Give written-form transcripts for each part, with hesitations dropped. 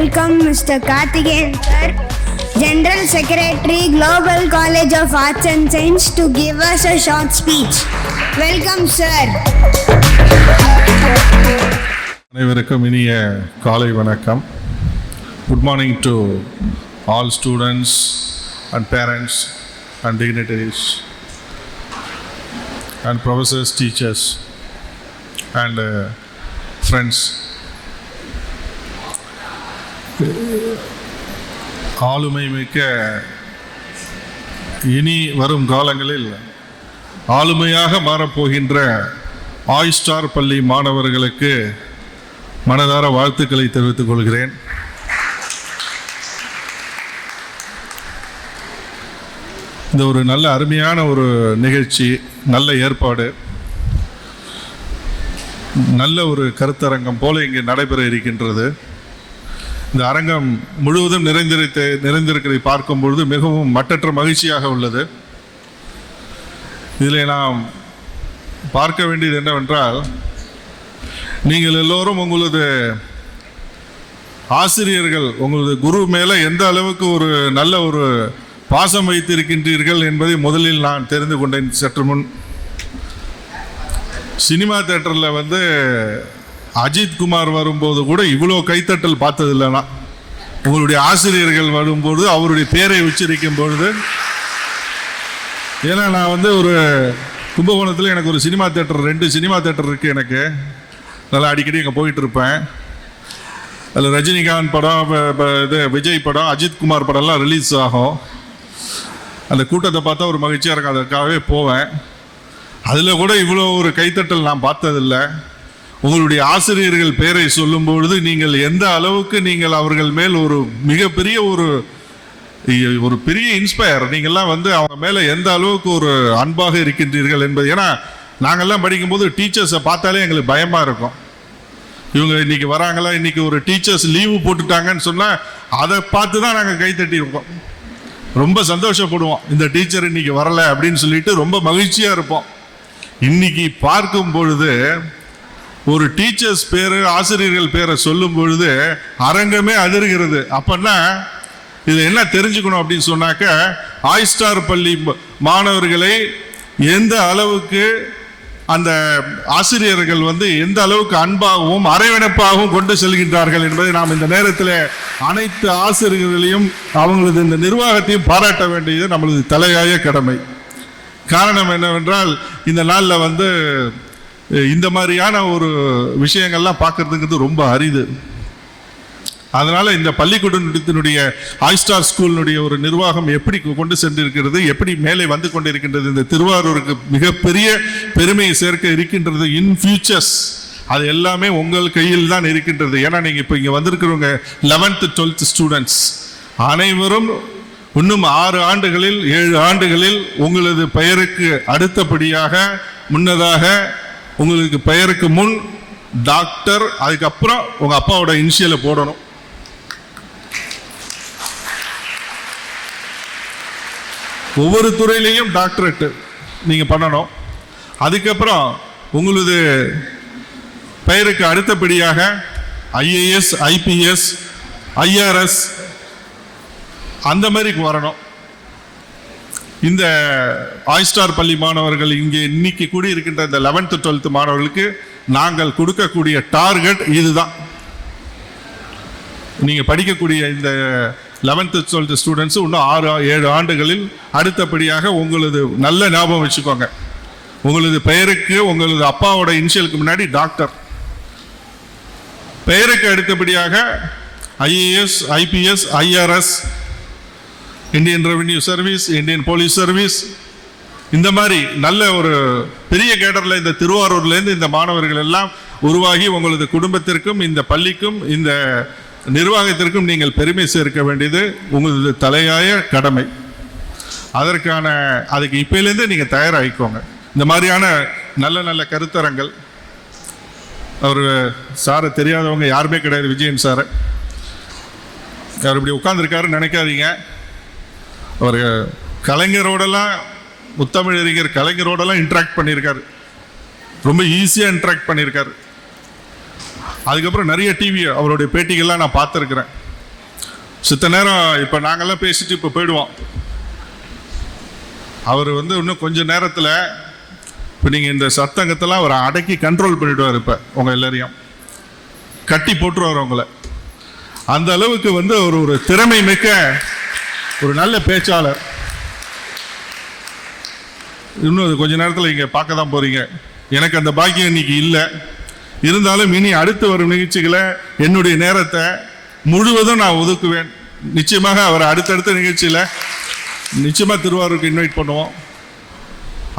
welcome Mr. Karthikeyan sir, General Secretary, Global College of Arts and Science, to give us a short speech. Welcome sir. அனைவருக்கும் இனிய காலை வணக்கம். Good morning to all students and parents and dignitaries and professors, teachers and friends. ஆளுமை மிக்க இனி வரும் காலங்களில் ஆளுமையாக மாறப்போகின்ற ஆய்ஸ்டார் பள்ளி மாணவர்களுக்கு மனதார வாழ்த்துக்களை தெரிவித்துக் கொள்கிறேன். இந்த ஒரு நல்ல அருமையான ஒரு நிகழ்ச்சி, நல்ல ஏற்பாடு, நல்ல ஒரு கருத்தரங்கம் போல இங்கே நடைபெற இருக்கின்றது. இந்த அரங்கம் முழுவதும் நிறைந்திருக்கிறதை பார்க்கும் பொழுது மிகவும் மட்டற்ற மகிழ்ச்சியாக உள்ளது. இதில் நாம் பார்க்க வேண்டியது என்னவென்றால், நீங்கள் எல்லோரும் உங்களது ஆசிரியர்கள், உங்களது குரு மேலே எந்த அளவுக்கு ஒரு நல்ல ஒரு பாசம் வைத்திருக்கின்றீர்கள் என்பதை முதலில் நான் தெரிந்து கொண்டேன். சற்று முன் சினிமா தேட்டரில் அஜித் குமார் வரும்போது கூட இவ்வளோ கைத்தட்டல் பார்த்ததில்லைனா, உங்களுடைய ஆசிரியர்கள் வரும்போது அவருடைய பேரை உச்சரிக்கும் பொழுது, ஏன்னா நான் ஒரு கும்பகோணத்தில் எனக்கு ஒரு சினிமா தேட்டர், 2 சினிமா தேட்டர் இருக்குது. எனக்கு நல்லா அடிக்கடி அங்கே போயிட்டு இருப்பேன். அதில் ரஜினிகாந்த் படம், விஜய் படம், அஜித் குமார் படம்லாம் ரிலீஸ் ஆகும். அந்த கூட்டத்தை பார்த்தா ஒரு மகிழ்ச்சியாக இருக்கும், அதற்காகவே போவேன். அதில் கூட இவ்வளோ ஒரு கைத்தட்டல் நான் பார்த்ததில்லை. உங்களுடைய ஆசிரியர்கள் பெயரை சொல்லும் பொழுது நீங்கள் எந்த அளவுக்கு நீங்கள் அவர்கள் மேல் ஒரு மிகப்பெரிய ஒரு பெரிய இன்ஸ்பயர், நீங்கள்லாம் அவங்க மேலே எந்த அளவுக்கு ஒரு அன்பாக இருக்கின்றீர்கள் என்பது. ஏன்னா நாங்கள்லாம் படிக்கும்போது டீச்சர்ஸை பார்த்தாலே எங்களுக்கு பயமாக இருக்கும். இவங்க இன்றைக்கி வராங்களா, இன்றைக்கி ஒரு டீச்சர்ஸ் லீவு போட்டுட்டாங்கன்னு சொன்னால் அதை பார்த்து தான் நாங்கள் கைத்தட்டியிருப்போம். ரொம்ப சந்தோஷப்படுவோம், இந்த டீச்சர் இன்றைக்கி வரலை அப்படின்னு சொல்லிட்டு ரொம்ப மகிழ்ச்சியாக இருப்போம். இன்றைக்கி பார்க்கும் பொழுது ஒரு டீச்சர்ஸ் பேர், ஆசிரியர்கள் பேரை சொல்லும் பொழுது அரங்கமே அதிர்கிறது. அப்பன்னா இது என்ன தெரிஞ்சுக்கணும் அப்படின்னு சொன்னாக்க, ஆய்ஸ்டார் பள்ளி மாணவர்களை எந்த அளவுக்கு அந்த ஆசிரியர்கள் எந்த அளவுக்கு அன்பாகவும் அரவணைப்பாகவும் கொண்டு செல்கின்றார்கள் என்பதை நாம் இந்த நேரத்தில் அனைத்து ஆசிரியர்களையும் அவங்களது இந்த நிர்வாகத்தையும் பாராட்ட வேண்டியது நம்மளது தலையாய கடமை. காரணம் என்னவென்றால், இந்த நாளில் இந்த மாதிரியான ஒரு விஷயங்கள்லாம் பார்க்கறதுங்கிறது ரொம்ப அரிது. அதனால் இந்த பள்ளிக்கூடத்தினுடைய ஆய்ஸ்டார் ஸ்கூலினுடைய ஒரு நிர்வாகம் எப்படி கொண்டு சென்றிருக்கிறது, எப்படி மேலே வந்து கொண்டிருக்கின்றது, இந்த திருவாரூருக்கு மிகப்பெரிய பெருமையை சேர்க்க இருக்கின்றது இன் ஃபியூச்சர்ஸ். அது எல்லாமே உங்கள் கையில் தான் இருக்கின்றது. ஏன்னா நீங்கள் இப்போ இங்கே வந்திருக்கிறவங்க 11th 12th ஸ்டூடெண்ட்ஸ் அனைவரும் இன்னும் 6 ஆண்டுகளில் 7 ஆண்டுகளில் உங்களது பெயருக்கு அடுத்தபடியாக, முன்னதாக உங்களுக்கு பெயருக்கு முன் டாக்டர், அதுக்கப்புறம் உங்கள் அப்பாவோட இனிஷியலை போடணும். ஒவ்வொரு துறையிலையும் டாக்டரேட் நீங்கள் பண்ணணும். அதுக்கப்புறம் உங்களது பெயருக்கு அடுத்தபடியாக IAS, IPS, IRS அந்த மாதிரி வரணும். இந்த ஆய்ஸ்டார் பள்ளி மாணவர்கள் இங்கே இன்னைக்கு கூடி இருக்கின்ற இந்த 11th 12th மாணவர்களுக்கு நாங்கள் கொடுக்கக்கூடிய டார்கெட் இதுதான். நீங்கள் படிக்கக்கூடிய இந்த 11th 12th ஸ்டூடெண்ட்ஸு இன்னும் 6-7 ஆண்டுகளில் அடுத்தபடியாக உங்களது நல்ல ஞாபகம் வச்சுக்கோங்க, உங்களது பெயருக்கு உங்களது அப்பாவோட இனிஷியலுக்கு முன்னாடி டாக்டர், பெயருக்கு அடுத்தபடியாக IAS, IPS, IRS, Indian revenue service, Indian police service, இந்த மாதிரி நல்ல ஒரு பெரிய கேடரில் இந்த திருவாரூர்லேருந்து இந்த மாணவர்கள் எல்லாம் உருவாகி உங்களது குடும்பத்திற்கும் இந்த பள்ளிக்கும் இந்த நிர்வாகத்திற்கும் நீங்கள் பெருமை சேர்க்க வேண்டியது உங்களது தலையாய கடமை. அதுக்கு இப்போலேருந்து நீங்கள் தயாராகிக்கோங்க. இந்த மாதிரியான நல்ல நல்ல கருத்தரங்கள், அவர் சாரை தெரியாதவங்க யாருமே கிடையாது, விஜயன் சாரை. அவர் இப்படி உட்கார்ந்துருக்காருன்னு நினைக்காதீங்க. அவர் கலைஞரோடலாம், முத்தமிழறிஞர் கலைஞரோடலாம் இன்ட்ராக்ட் பண்ணியிருக்காரு, ரொம்ப ஈஸியாக இன்ட்ராக்ட் பண்ணியிருக்காரு. அதுக்கப்புறம் நிறைய டிவி அவருடைய பேட்டிகள்லாம் நான் பார்த்துருக்குறேன். சித்த நேரம் இப்போ நாங்கள்லாம் பேசிட்டு இப்போ போயிடுவோம். அவர் வந்து இன்னும் கொஞ்சம் நேரத்தில் இப்போ நீங்கள் இந்த சத்தங்கத்தெல்லாம் அவர் அடக்கி கண்ட்ரோல் பண்ணிவிடுவார். இப்போ உங்கள் எல்லாரையும் கட்டி போட்டுருவார் உங்களை. அந்த அளவுக்கு வந்து ஒரு திறமை மிக்க ஒரு நல்ல பேச்சாளர். இன்னும் கொஞ்ச நேரத்தில் இங்கே பார்க்க தான் போகிறீங்க. எனக்கு அந்த பாக்கியம் இன்னைக்கு இல்லை. இருந்தாலும் இனி அடுத்து வரும் நிகழ்ச்சிகளை என்னுடைய நேரத்தை முழுவதும் நான் ஒதுக்குவேன். நிச்சயமாக அவரை அடுத்தடுத்த நிகழ்ச்சியில் நிச்சயமாக திருவாரூருக்கு இன்வைட் பண்ணுவோம்.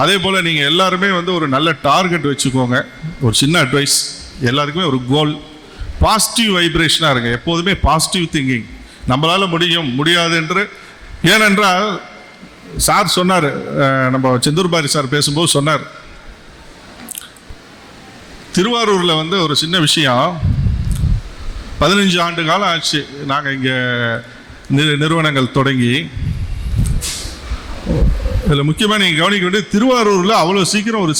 அதே போல் நீங்கள் எல்லாருமே வந்து ஒரு நல்ல டார்கெட் வச்சுக்கோங்க. ஒரு சின்ன அட்வைஸ், எல்லாருக்குமே ஒரு கோல், பாசிட்டிவ் வைப்ரேஷனாக இருங்க. எப்போதுமே பாசிட்டிவ் திங்கிங். நம்மளால் முடியும் முடியாது என்று. ஏனென்றால் சார் சொன்னார், நம்ம செந்தூர் பாரி சார் பேசும்போது சொன்னார், திருவாரூரில் வந்து ஒரு சின்ன விஷயம். 15 ஆண்டு காலம் ஆச்சு நாங்கள் இங்கே நிறுவனங்கள் தொடங்கி. இதில் முக்கியமாக நீங்கள் கவனிக்க வேண்டியது, திருவாரூரில் அவ்வளோ சீக்கிரம் ஒரு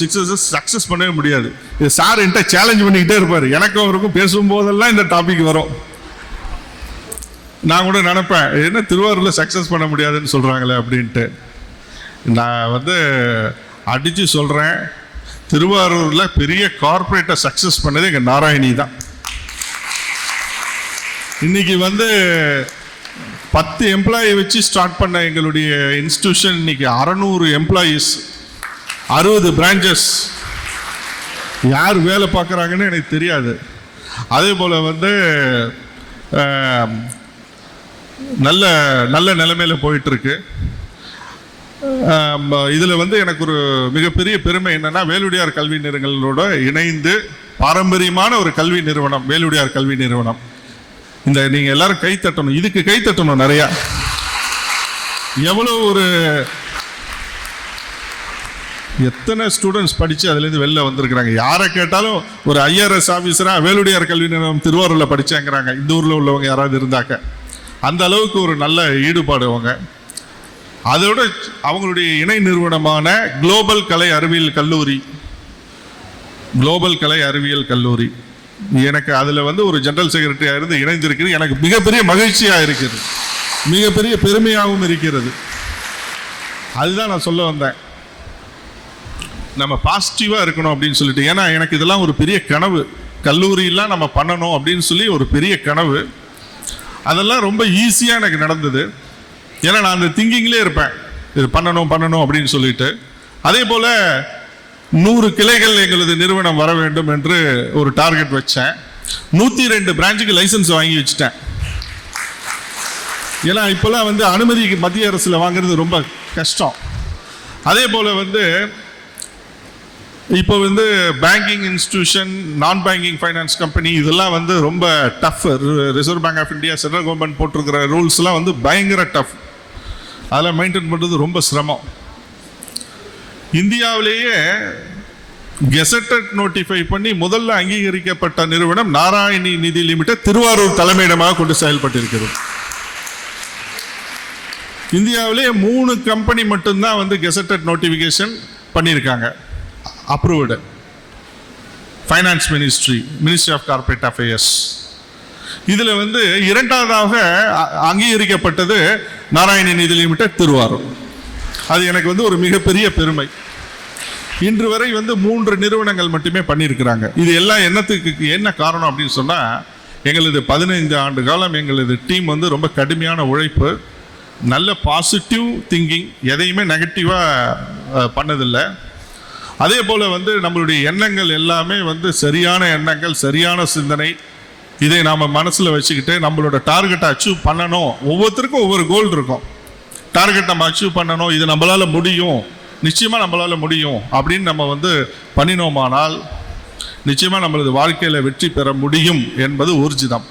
சக்ஸஸ் பண்ணவே முடியாது. இது சார் என்கிட்ட சேலஞ்ச் பண்ணிக்கிட்டே இருப்பார். எனக்கும் அவருக்கும் பேசும்போதெல்லாம் இந்த டாபிக் வரும். நான் கூட நினைப்பேன், என்ன திருவாரூரில் சக்ஸஸ் பண்ண முடியாதுன்னு சொல்கிறாங்களே அப்படின்ட்டு. நான் வந்து அடித்து சொல்கிறேன், திருவாரூரில் பெரிய கார்பரேட்டை சக்ஸஸ் பண்ணது எங்கள் நாராயணி தான். இன்னைக்கு வந்து 10 எம்ப்ளாயி வச்சு ஸ்டார்ட் பண்ண எங்களுடைய இன்ஸ்டிடியூஷன் இன்னைக்கு 600 எம்ப்ளாயீஸ், 60 பிரான்ச்சஸ். யார் வேலை பார்க்குறாங்கன்னு எனக்கு தெரியாது. அதே போல் வந்து நல்ல நல்ல நிலைமையில் போயிட்டுருக்கு. இதில் வந்து எனக்கு ஒரு மிகப்பெரிய பெருமை என்னென்னா, வேலுடையார் கல்வி நிறுவனங்களோட இணைந்து பாரம்பரியமான ஒரு கல்வி நிறுவனம் வேலுடையார் கல்வி நிறுவனம். இந்த நீங்கள் எல்லாரும் கை தட்டணும், இதுக்கு கை தட்டணும் நிறையா. எவ்வளோ எத்தனை ஸ்டூடெண்ட்ஸ் படித்து அதுலேருந்து வெளில வந்திருக்கிறாங்க. யாரை கேட்டாலும் ஒரு IRS ஆஃபீஸராக வேலுடையார் கல்வி நிறுவனம் திருவாரூரில் படித்தாங்கிறாங்க. இந்த ஊரில் உள்ளவங்க யாராவது இருந்தாக்க. அந்த அளவுக்கு ஒரு நல்ல ஈடுபாடு அவங்க. அதோட அவங்களுடைய இணை நிறுவனமான குளோபல் கலை அறிவியல் கல்லூரி, எனக்கு அதில் வந்து ஒரு ஜெனரல் செக்ரட்டரியாக இருந்து இணைந்திருக்கிறது. எனக்கு மிகப்பெரிய மகிழ்ச்சியாக இருக்கிறது, மிகப்பெரிய பெருமையாகவும் இருக்கிறது. அதுதான் நான் சொல்ல வந்தேன், நம்ம பாசிட்டிவாக இருக்கணும் அப்படின்னு சொல்லிட்டு. ஏன்னா எனக்கு இதெல்லாம் ஒரு பெரிய கனவு, கல்லூரியெல்லாம் நம்ம பண்ணணும் அப்படின்னு சொல்லி ஒரு பெரிய கனவு. அதெல்லாம் ரொம்ப ஈஸியாக எனக்கு நடந்தது. ஏன்னா நான் அந்த திங்கிங்லேயே இருப்பேன், இது பண்ணணும் அப்படின்னு சொல்லிட்டு. அதே போல் 100 கிளைகள் எங்களது நிறுவனம் வர வேண்டும் என்று ஒரு டார்கெட் வச்சேன். 102 பிரான்ச்சுக்கு லைசன்ஸ் வாங்கி வச்சுட்டேன். ஏன்னா இப்போல்லாம் வந்து அனுமதி மத்திய அரசில் வாங்குறது ரொம்ப கஷ்டம். அதே போல் வந்து இப்போ வந்து பேங்கிங் இன்ஸ்டிடியூஷன், நான் பேங்கிங் ஃபைனான்ஸ் கம்பெனி, இதெல்லாம் வந்து ரொம்ப tough. Reserve bank of India, central government போட்டிருக்கிற ரூல்ஸ்லாம் வந்து பயங்கர டஃப். அதெல்லாம் மெயின்டைன் பண்ணுறது ரொம்ப சிரமம். இந்தியாவிலேயே கெசட்டட் நோட்டிஃபை பண்ணி முதல்ல அங்கீகரிக்கப்பட்ட நிறுவனம் நாராயணி நிதி லிமிடெட் திருவாரூர் தலைமையிடமாக கொண்டு செயல்பட்டிருக்கிறது. இந்தியாவிலேயே 3 கம்பெனி மட்டும்தான் வந்து கெசட்டட் நோட்டிஃபிகேஷன் பண்ணியிருக்காங்க, approved. Finance ministry of corporate affairs. இதில் வந்து 2வது அங்கீகரிக்கப்பட்டது நாராயணி நிதி லிமிடெட் திருவாரூர். அது எனக்கு வந்து ஒரு மிகப்பெரிய பெருமை. இன்று வரை வந்து 3 நிறுவனங்கள் மட்டுமே பண்ணியிருக்கிறாங்க. இது எல்லாம் என்ன காரணம் அப்படின்னு சொன்னால், எங்களது 15 ஆண்டு காலம் எங்களது டீம் வந்து ரொம்ப கடுமையான உழைப்பு, நல்ல பாசிட்டிவ் திங்கிங், எதையுமே நெகட்டிவாக பண்ணதில்லை. அதே போல் வந்து நம்மளுடைய எண்ணங்கள் எல்லாமே வந்து சரியான எண்ணங்கள், சரியான சிந்தனை. இதை நாம் மனசில் வச்சுக்கிட்டு நம்மளோட டார்கெட்டை அச்சீவ் பண்ணணும். ஒவ்வொருத்தருக்கும் ஒவ்வொரு கோல் இருக்கும். டார்கெட் நம்ம அச்சீவ் பண்ணணும், இது நம்மளால் முடியும், நிச்சயமாக நம்மளால் முடியும் அப்படின்னு நம்ம வந்து பண்ணினோமானால் நிச்சயமாக நம்மளது வாழ்க்கையில் வெற்றி பெற முடியும் என்பது ஊர்ஜிதம்.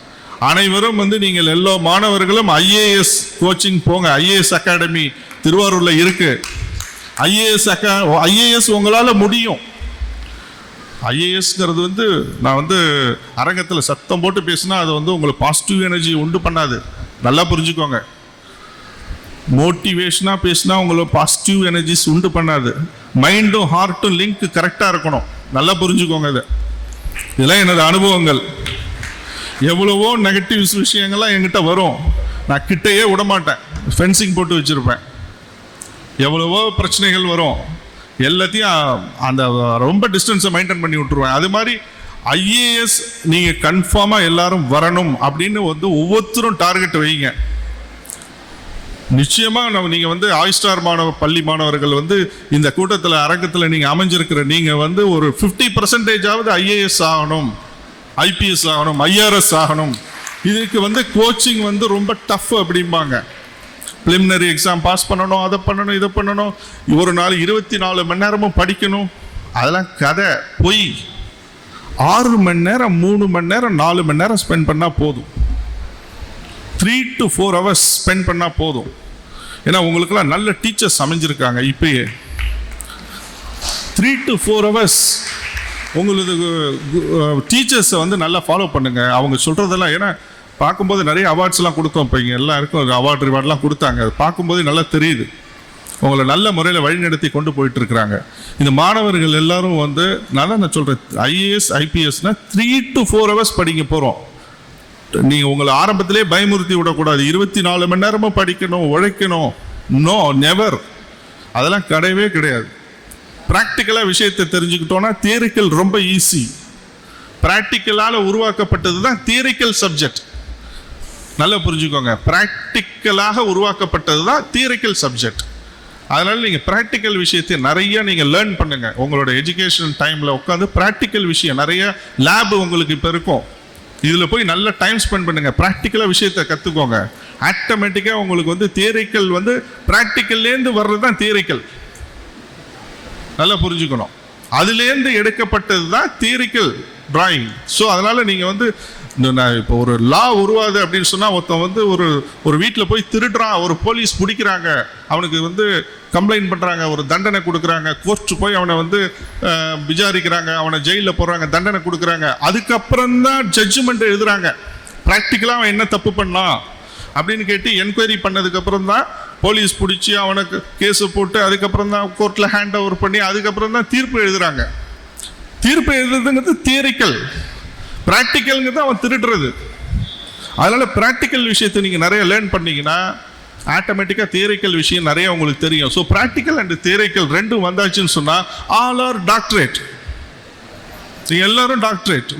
அனைவரும் வந்து நீங்கள் எல்லா மாணவர்களும் IAS கோச்சிங் போங்க. IAS அகாடமி திருவாரூரில் இருக்குது. IAS உங்களால் முடியும். IASங்கிறது வந்து நான் வந்து அரங்கத்தில் சத்தம் போட்டு பேசினா அது வந்து உங்களுக்கு பாசிட்டிவ் எனர்ஜி உண்டு பண்ணாது. நல்லா புரிஞ்சுக்கோங்க. மோட்டிவேஷனாக பேசினா உங்களுக்கு பாசிட்டிவ் எனர்ஜிஸ் உண்டு பண்ணாது. மைண்டும் ஹார்ட்டும் லிங்க் கரெக்டாக இருக்கணும். நல்லா புரிஞ்சுக்கோங்க. இதெல்லாம் எனது அனுபவங்கள். எவ்வளவோ நெகட்டிவ்ஸ் விஷயங்கள்லாம் என்கிட்ட வரும். நான் கிட்டையே விட மாட்டேன், ஃபென்சிங் போட்டு வச்சுருப்பேன். எவ்வளவோ பிரச்சனைகள் வரும், எல்லாத்தையும் அந்த ரொம்ப டிஸ்டன்ஸை மெயின்டைன் பண்ணி விட்டுருவேன். அது மாதிரி ஐஏஎஸ் நீங்கள் கன்ஃபார்மாக எல்லாரும் வரணும் அப்படின்னு வந்து ஒவ்வொருத்தரும் டார்கெட் வைங்க. நிச்சயமாக நீங்கள் வந்து ஆய்ஸ்டார் பள்ளி மாணவர்கள் வந்து இந்த கூட்டத்தில் அரங்கத்தில் நீங்கள் அமைஞ்சிருக்கிற நீங்கள் வந்து ஒரு 50% ஐஏஎஸ் ஆகணும், ஐபிஎஸ் ஆகணும், ஐஆர்எஸ் ஆகணும். இதுக்கு வந்து கோச்சிங் வந்து ரொம்ப டஃப் அப்படிம்பாங்க. ப்ரிலிமினரி எக்ஸாம் பாஸ் பண்ணணும், அதை பண்ணணும், இதை பண்ணணும், ஒரு நாள் 24 மணி நேரமும் படிக்கணும். அதெல்லாம் கதை, பொய். 6 மணி நேரம், 3 மணி நேரம், 4 மணி நேரம் ஸ்பெண்ட் பண்ணால் போதும். 3 to 4 hours ஸ்பெண்ட் பண்ணால் போதும். ஏன்னா உங்களுக்கெல்லாம் நல்ல டீச்சர்ஸ் அமைஞ்சிருக்காங்க. இப்பயே 3 to 4 hours உங்களுக்கு டீச்சர்ஸை வந்து நல்லா ஃபாலோ பண்ணுங்கள். அவங்க சொல்கிறதெல்லாம், ஏன்னா பார்க்கும்போது நிறைய அவார்ட்ஸ்லாம் கொடுத்தோம். இப்போ இங்கே எல்லாருக்கும் அவார்டு ரிவார்ட்லாம் கொடுத்தாங்க. அது பார்க்கும்போது நல்லா தெரியுது உங்களை நல்ல முறையில் வழிநடத்தி கொண்டு போயிட்டுருக்குறாங்க. இந்த மாணவர்கள் எல்லாரும் வந்து நான் சொல்கிறேன், ஐஏஎஸ் ஐபிஎஸ்னால் 3 to 4 hours படிக்க போகிறோம். நீங்கள் உங்களை ஆரம்பத்திலே பயமுறுத்தி விடக்கூடாது. 24 மணி நேரமும் படிக்கணும், உழைக்கணும். No, never. அதெல்லாம் கிடையவே கிடையாது. ப்ராக்டிக்கலாக விஷயத்தை தெரிஞ்சுக்கிட்டோன்னா தியரிக்கல் ரொம்ப ஈஸி. ப்ராக்டிக்கலால் உருவாக்கப்பட்டது தான் தியரிக்கல் சப்ஜெக்ட். நல்லா புரிஞ்சுக்கோங்க, ப்ராக்டிக்கலாக உருவாக்கப்பட்டது தான் தியரிக்கல் சப்ஜெக்ட். அதனால் நீங்கள் ப்ராக்டிக்கல் விஷயத்தை நிறைய நீங்கள் லேர்ன் பண்ணுங்கள். உங்களோட எஜுகேஷன் டைமில் உட்காந்து ப்ராக்டிக்கல் விஷயம் நிறைய லேபு உங்களுக்கு இப்போ இருக்கும். இதில் போய் நல்ல டைம் ஸ்பெண்ட் பண்ணுங்கள், ப்ராக்டிக்கலாக விஷயத்தை கற்றுக்கோங்க. ஆட்டோமேட்டிக்காக உங்களுக்கு வந்து தியரிக்கல் வந்து ப்ராக்டிக்கல்லேருந்து வர்றது தான் தியரிக்கல். நல்லா புரிஞ்சுக்கணும், அதுலேருந்து எடுக்கப்பட்டது தான் தியரிக்கல் டிராயிங். ஸோ அதனால் நீங்கள் வந்து இப்போ ஒரு லா உருவாது அப்படின்னு சொன்னால், ஒருத்தன் வந்து ஒரு வீட்டில் போய் திருடுறான், ஒரு போலீஸ் பிடிக்கிறாங்க, அவனுக்கு வந்து கம்ப்ளைண்ட் பண்ணுறாங்க, ஒரு தண்டனை கொடுக்குறாங்க, கோர்ட்டு போய் அவனை வந்து விசாரிக்கிறாங்க, அவனை ஜெயிலில் போடுறாங்க, தண்டனை கொடுக்குறாங்க. அதுக்கப்புறம் தான் ஜட்ஜ்மெண்ட் எழுதுறாங்க. ப்ராக்டிக்கலாக அவன் என்ன தப்பு பண்ணான் அப்படின்னு கேட்டு என்கொயரி பண்ணதுக்கப்புறம் தான் போலீஸ் பிடிச்சி அவனுக்கு கேஸை போட்டு அதுக்கப்புறம் தான் கோர்ட்டில் ஹேண்ட் ஓவர் பண்ணி அதுக்கப்புறம் தான் தீர்ப்பு எழுதுறாங்க. தீர்ப்பு எழுதுறதுங்கிறது தியரிக்கல், ப்ராக்டிக்கல்ங்கிறது அவன் திருடுறது. அதனால் ப்ராக்டிக்கல் விஷயத்தை நீங்கள் நிறைய லேர்ன் பண்ணிங்கன்னா ஆட்டோமேட்டிக்காக தியரிக்கல் விஷயம் நிறைய உங்களுக்கு தெரியும். ஸோ ப்ராக்டிக்கல் அண்ட் தியரிக்கல் ரெண்டும் வந்தாச்சுன்னு சொன்னால் ஆல் ஆர் டாக்டரேட். நீங்கள் எல்லாரும் டாக்டரேட்,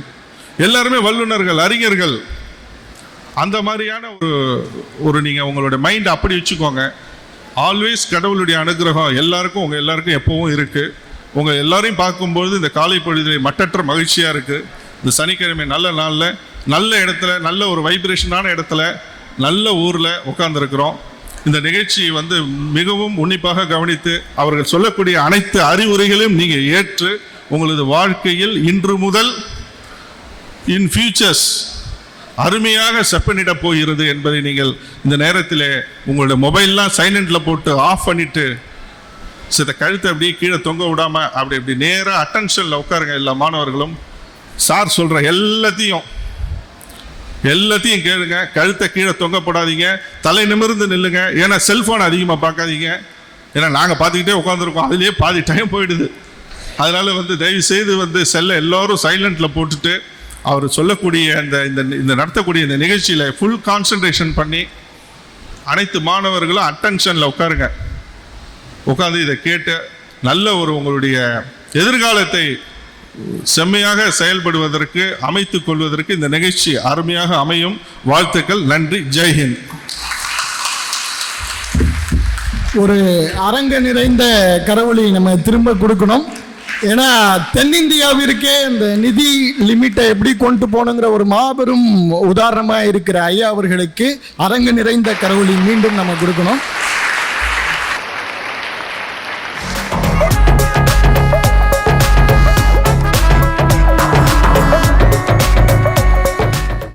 எல்லாருமே வல்லுநர்கள், அறிஞர்கள். அந்த மாதிரியான ஒரு நீங்கள் உங்களோட மைண்ட் அப்படி வச்சுக்கோங்க. ஆல்வேஸ் கடவுளுடைய அனுகிரகம் எல்லாருக்கும், உங்கள் எல்லாருக்கும் எப்பவும் இருக்குது. உங்கள் எல்லாரையும் பார்க்கும்போது இந்த காலை பொழுது மட்டற்ற மகிழ்ச்சியாக இருக்குது. இந்த சனிக்கிழமை நல்ல நாளில், நல்ல இடத்துல, நல்ல ஒரு வைப்ரேஷனான இடத்துல, நல்ல ஊரில் உட்கார்ந்துருக்கிறோம். இந்த நிகழ்ச்சியை வந்து மிகவும் உன்னிப்பாக கவனித்து அவர்கள் சொல்லக்கூடிய அனைத்து அறிவுரைகளையும் நீங்கள் ஏற்று உங்களது வாழ்க்கையில் இன்று முதல் இன் ஃபியூச்சர்ஸ் அருமையாக செப்பனிட போகிறது என்பதை நீங்கள் இந்த நேரத்தில் உங்களுடைய மொபைல்லாம் சைலண்டில் போட்டு ஆஃப் பண்ணிவிட்டு சில கழுத்தை அப்படியே கீழே தொங்க விடாமல் அப்படி நேராக அட்டென்ஷனில் உட்காருங்க. எல்லா மாணவர்களும் சார் சொல்கிற எல்லாத்தையும் கேளுங்க. கழுத்தை கீழே தொங்க போடாதீங்க, தலை நிமிர்ந்து நில்லுங்க. ஏன்னா செல்ஃபோன் அதிகமாக பார்க்காதீங்க. ஏன்னா நாங்கள் பார்த்துக்கிட்டே உட்காந்துருக்கோம், அதுலேயே பாதி டைம் போயிடுது. அதனால் வந்து தயவுசெய்து வந்து செல்லை எல்லோரும் சைலண்டில் போட்டுட்டு அவர் சொல்லக்கூடிய இந்த நடத்தக்கூடிய இந்த நிகழ்ச்சியில் ஃபுல் கான்சன்ட்ரேஷன் பண்ணி அனைத்து மாணவர்களும் அட்டென்ஷனில் உட்காருங்க. உட்காந்து இதை கேட்டு நல்ல உங்களுடைய எதிர்காலத்தை செம்மையாக செயல்படுவதற்கு அமைத்துக் கொள்வதற்கு இந்த நிகழ்ச்சி அருமையாக அமையும். வாழ்த்துக்கள். நன்றி. ஜெய்ஹிந்த். ஒரு அரங்க நிறைந்த கரவொலி நம்ம திரும்ப கொடுக்கணும். ஏன்னா தென்னிந்தியாவிற்கே இந்த நிதி லிமிட்டை எப்படி கொண்டு போகணுங்கிற ஒரு மாபெரும் உதாரணமாக இருக்கிற ஐயா அவர்களுக்கு அரங்கு நிறைந்த கரவொலி மீண்டும் நம்ம கொடுக்கணும்.